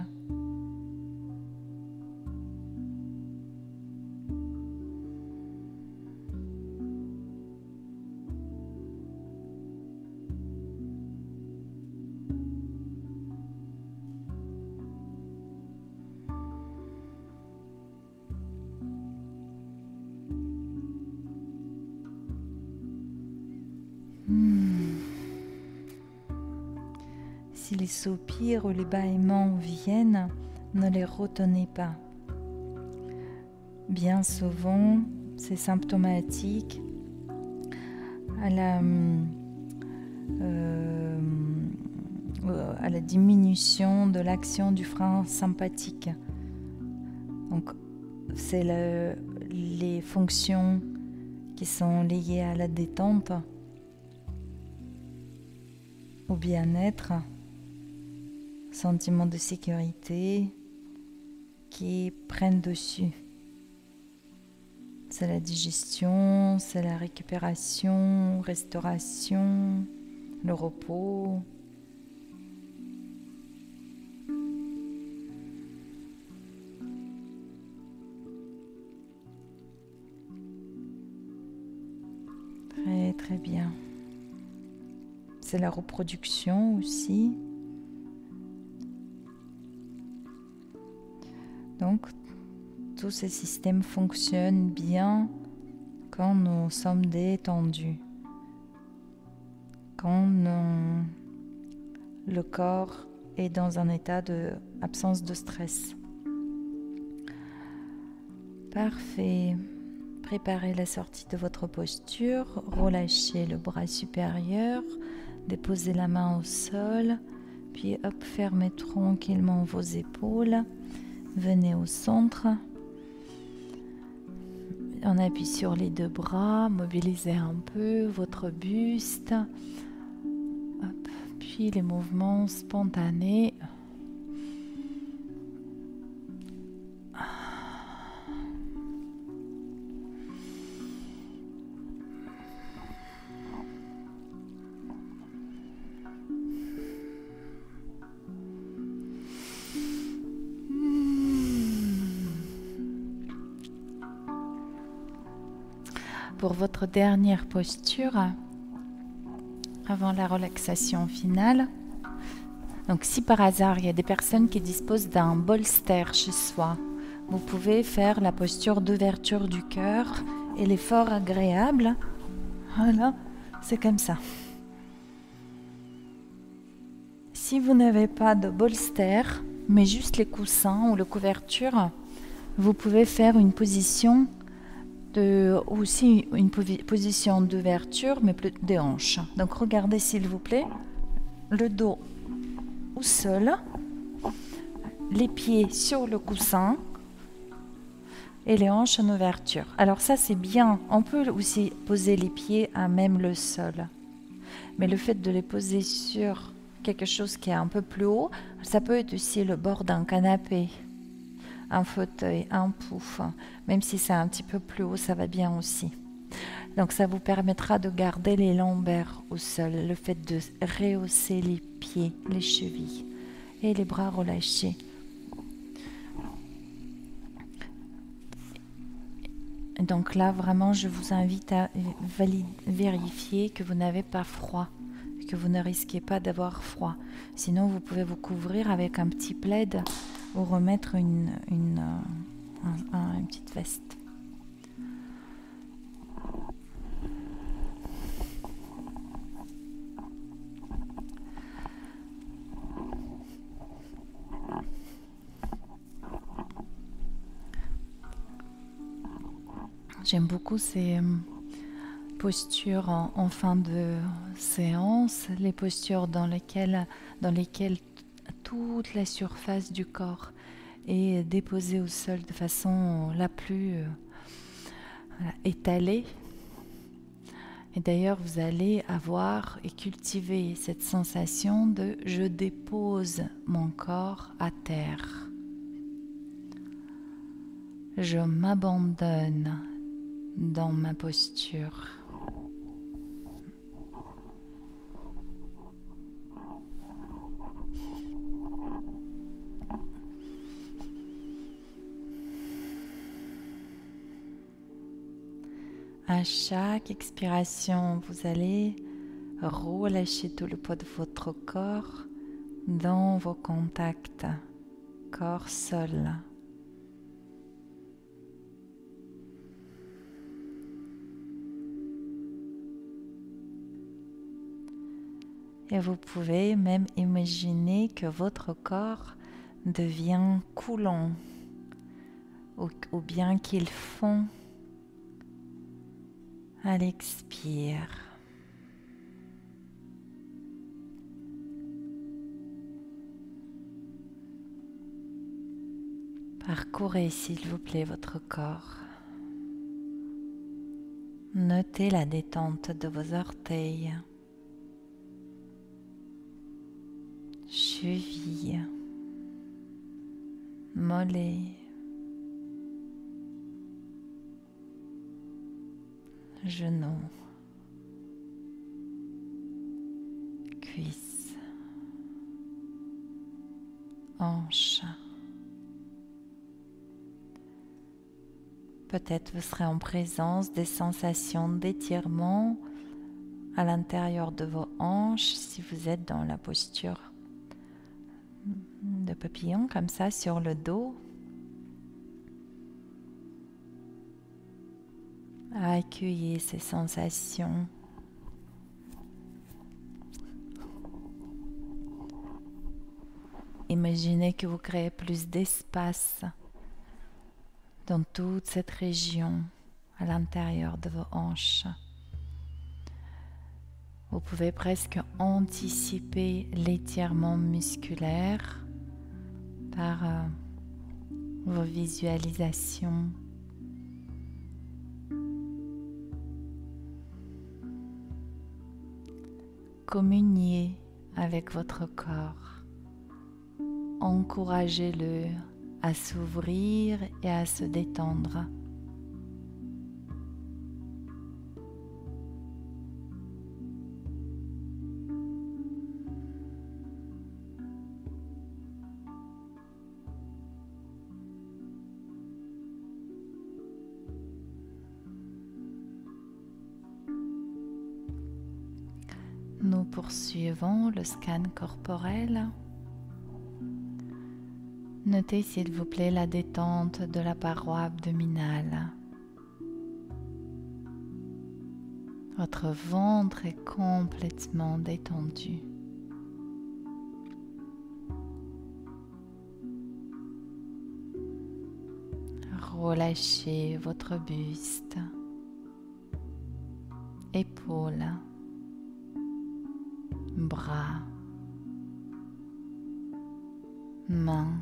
Si les soupirs ou les bâillements viennent, ne les retenez pas. Bien souvent, c'est symptomatique à la diminution de l'action du frein sympathique. Donc, c'est les fonctions qui sont liées à la détente, au bien-être, sentiment de sécurité qui prennent dessus. C'est la digestion, c'est la récupération, restauration, le repos. Très très bien. C'est la reproduction aussi. Donc, tous ces systèmes fonctionnent bien quand nous sommes détendus, quand le corps est dans un état d'absence de stress. Parfait. Préparez la sortie de votre posture, relâchez le bras supérieur, déposez la main au sol, puis hop, fermez tranquillement vos épaules, venez au centre. On appuie sur les deux bras, mobilisez un peu votre buste, hop, puis les mouvements spontanés. Pour votre dernière posture, avant la relaxation finale, donc si par hasard il y a des personnes qui disposent d'un bolster chez soi, vous pouvez faire la posture d'ouverture du cœur et l'effort agréable. Voilà, c'est comme ça. Si vous n'avez pas de bolster, mais juste les coussins ou la couverture, vous pouvez faire une position aussi une position d'ouverture, mais plus des hanches. Donc regardez s'il vous plaît, le dos au sol, les pieds sur le coussin et les hanches en ouverture. Alors ça c'est bien, on peut aussi poser les pieds à même le sol. Mais le fait de les poser sur quelque chose qui est un peu plus haut, ça peut être aussi le bord d'un canapé, un fauteuil, un pouf. Même si c'est un petit peu plus haut, ça va bien aussi. Donc ça vous permettra de garder les lombaires au sol, le fait de rehausser les pieds, les chevilles et les bras relâchés. Donc là, vraiment, je vous invite à vérifier que vous n'avez pas froid, que vous ne risquez pas d'avoir froid. Sinon, vous pouvez vous couvrir avec un petit plaid ou remettre une petite veste. J'aime beaucoup ces postures en fin de séance, les postures dans lesquelles toute la surface du corps est déposée au sol de façon la plus étalée. Et d'ailleurs, vous allez avoir et cultiver cette sensation de « je dépose mon corps à terre ». Je m'abandonne dans ma posture. À chaque expiration, vous allez relâcher tout le poids de votre corps dans vos contacts corps-sol. Et vous pouvez même imaginer que votre corps devient coulant ou bien qu'il fond à l'expire. Parcourez s'il vous plaît votre corps. Notez la détente de vos orteils, chevilles, mollets, genoux, cuisses, hanches. Peut-être vous serez en présence des sensations d'étirement à l'intérieur de vos hanches si vous êtes dans la posture de papillon comme ça sur le dos. Accueillez ces sensations. Imaginez que vous créez plus d'espace dans toute cette région à l'intérieur de vos hanches. Vous pouvez presque anticiper l'étirement musculaire par vos visualisations. Communiez avec votre corps. Encouragez-le à s'ouvrir et à se détendre. Nous poursuivons le scan corporel. Notez s'il vous plaît la détente de la paroi abdominale. Votre ventre est complètement détendu. Relâchez votre buste, épaules, bras, mains.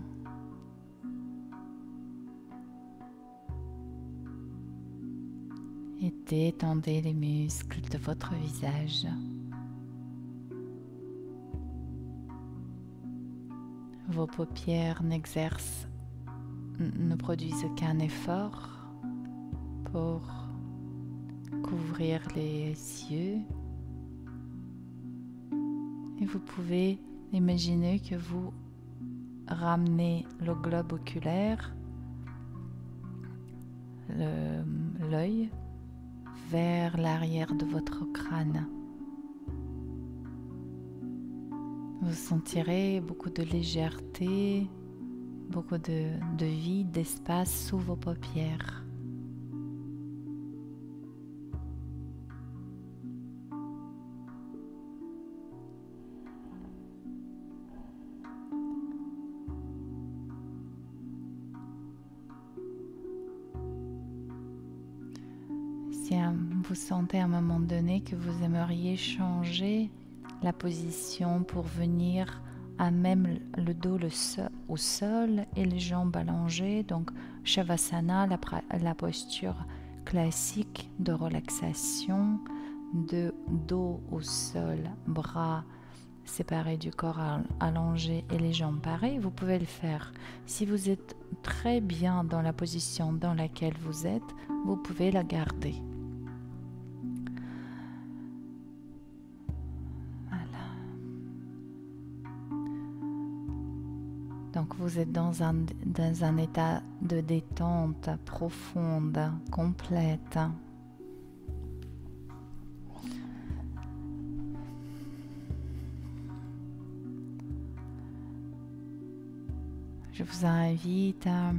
Et détendez les muscles de votre visage. Vos paupières ne produisent aucun effort pour couvrir les yeux. Et vous pouvez imaginer que vous ramenez le globe oculaire, l'œil, vers l'arrière de votre crâne. Vous sentirez beaucoup de légèreté, beaucoup de vide, d'espace sous vos paupières. Si vous sentez à un moment donné que vous aimeriez changer la position pour venir à même le dos au sol et les jambes allongées, donc Shavasana, la posture classique de relaxation, de dos au sol, bras séparés du corps allongé et les jambes pareilles, vous pouvez le faire. Si vous êtes très bien dans la position dans laquelle vous êtes, vous pouvez la garder. Donc vous êtes dans un état de détente profonde, complète. Je vous invite à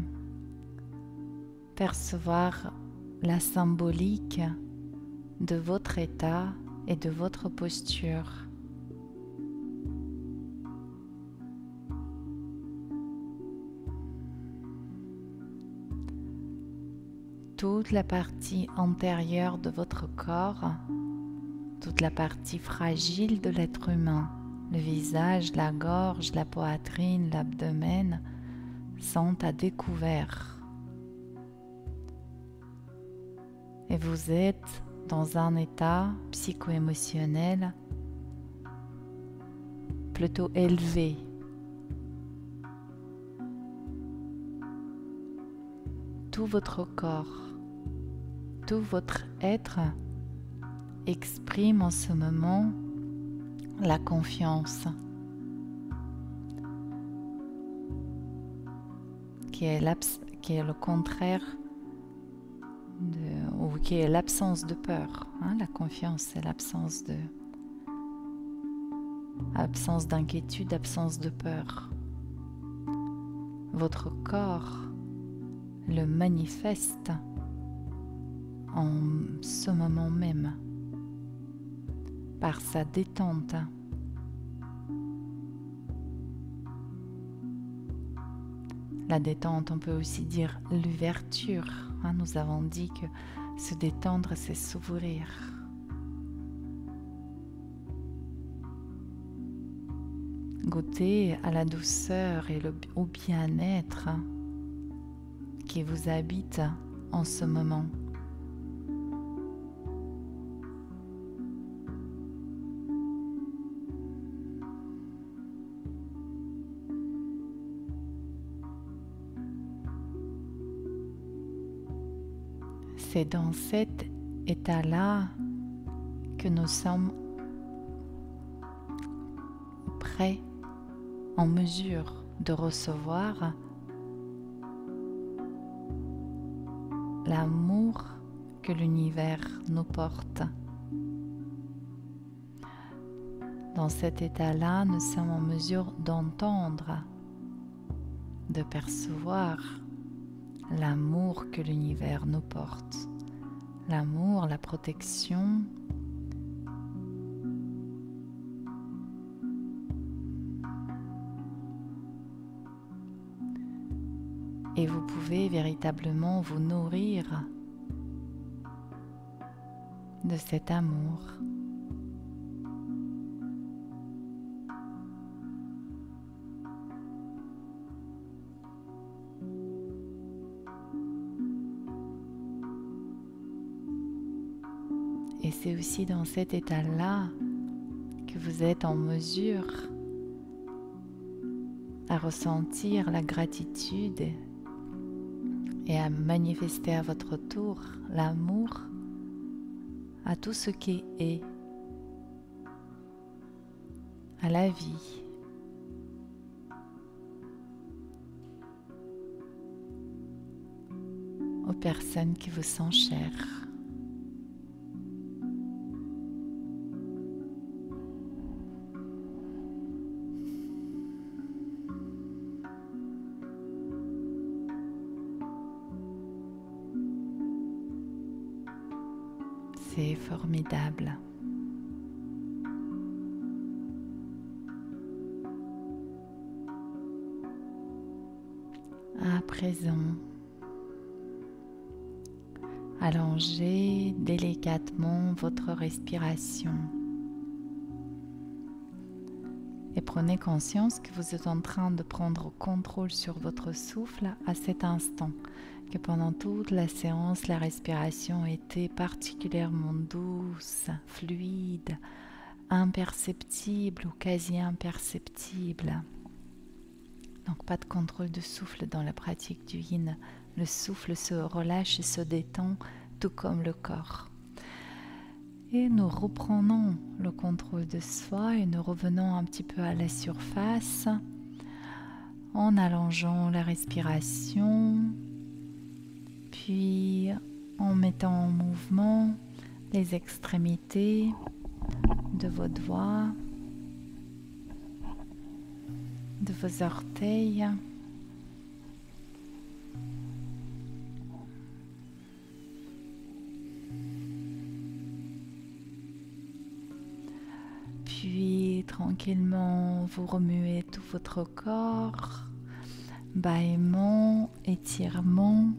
percevoir la symbolique de votre état et de votre posture. Toute la partie antérieure de votre corps, toute la partie fragile de l'être humain, le visage, la gorge, la poitrine, l'abdomen, sont à découvert. Et vous êtes dans un état psycho-émotionnel plutôt élevé. Tout votre corps, tout votre être exprime en ce moment la confiance, qui est le contraire ou qui est l'absence de peur. La confiance, c'est l'absence d'inquiétude, absence de peur. Votre corps le manifeste en ce moment même par sa détente. La détente, on peut aussi dire l'ouverture. Nous avons dit que se détendre, c'est s'ouvrir. Goûtez à la douceur et au bien-être qui vous habite en ce moment. C'est dans cet état-là que nous sommes prêts, en mesure de recevoir l'amour que l'univers nous porte. Dans cet état-là, nous sommes en mesure d'entendre, de percevoir l'amour que l'univers nous porte. L'amour, la protection, et vous pouvez véritablement vous nourrir de cet amour. Et c'est aussi dans cet état-là que vous êtes en mesure à ressentir la gratitude et à manifester à votre tour l'amour à tout ce qui est, à la vie, aux personnes qui vous sont chères. C'est formidable. À présent, allongez délicatement votre respiration et prenez conscience que vous êtes en train de prendre contrôle sur votre souffle à cet instant, que pendant toute la séance, la respiration était particulièrement douce, fluide, imperceptible ou quasi imperceptible. Donc pas de contrôle de souffle dans la pratique du yin. Le souffle se relâche et se détend, tout comme le corps. Et nous reprenons le contrôle de soi et nous revenons un petit peu à la surface en allongeant la respiration, puis en mettant en mouvement les extrémités de vos doigts, de vos orteils. Puis tranquillement, vous remuez tout votre corps, bâillement, étirement,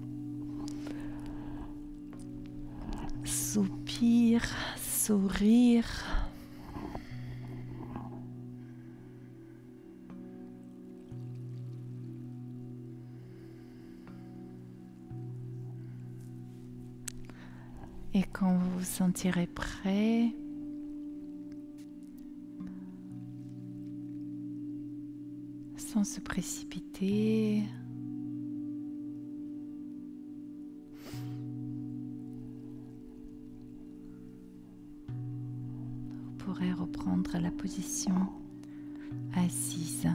soupir, sourire. Et quand vous vous sentirez prêt, sans se précipiter, pourrez reprendre la position assise.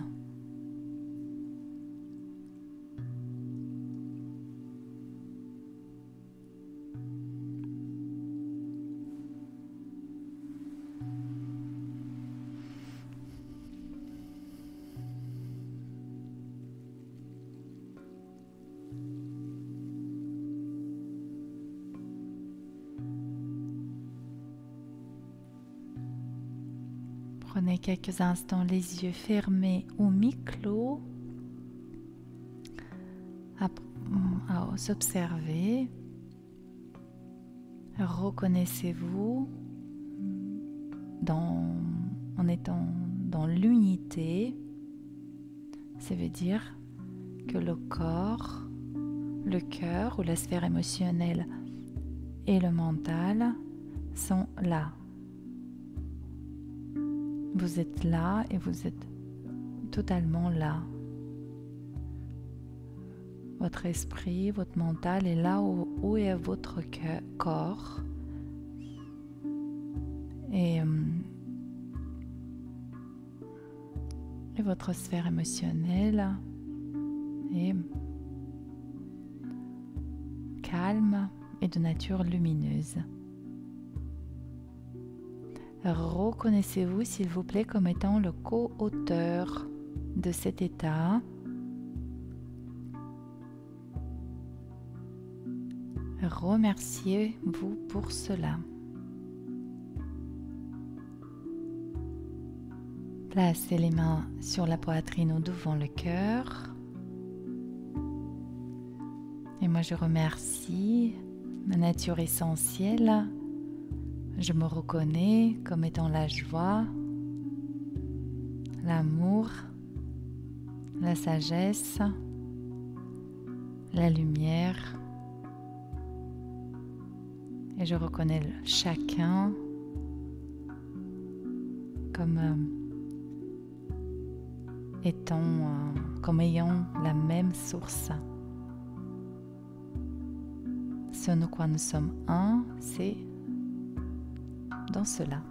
Prenez quelques instants les yeux fermés ou mi-clos à s'observer. Reconnaissez-vous en étant dans l'unité. Ça veut dire que le corps, le cœur ou la sphère émotionnelle et le mental sont là. Vous êtes là et vous êtes totalement là. Votre esprit, votre mental est là où est votre corps. Et votre sphère émotionnelle est calme et de nature lumineuse. Reconnaissez-vous, s'il vous plaît, comme étant le co-auteur de cet état. Remerciez-vous pour cela. Placez les mains sur la poitrine ou devant le cœur. Et moi, je remercie ma nature essentielle. Je me reconnais comme étant la joie, l'amour, la sagesse, la lumière. Et je reconnais chacun comme ayant la même source. Ce en quoi nous sommes un, c'est dans cela.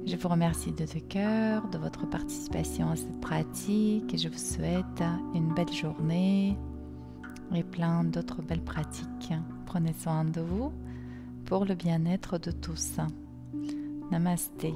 Je vous remercie de tout cœur de votre participation à cette pratique et je vous souhaite une belle journée et plein d'autres belles pratiques. Prenez soin de vous pour le bien-être de tous. Namasté.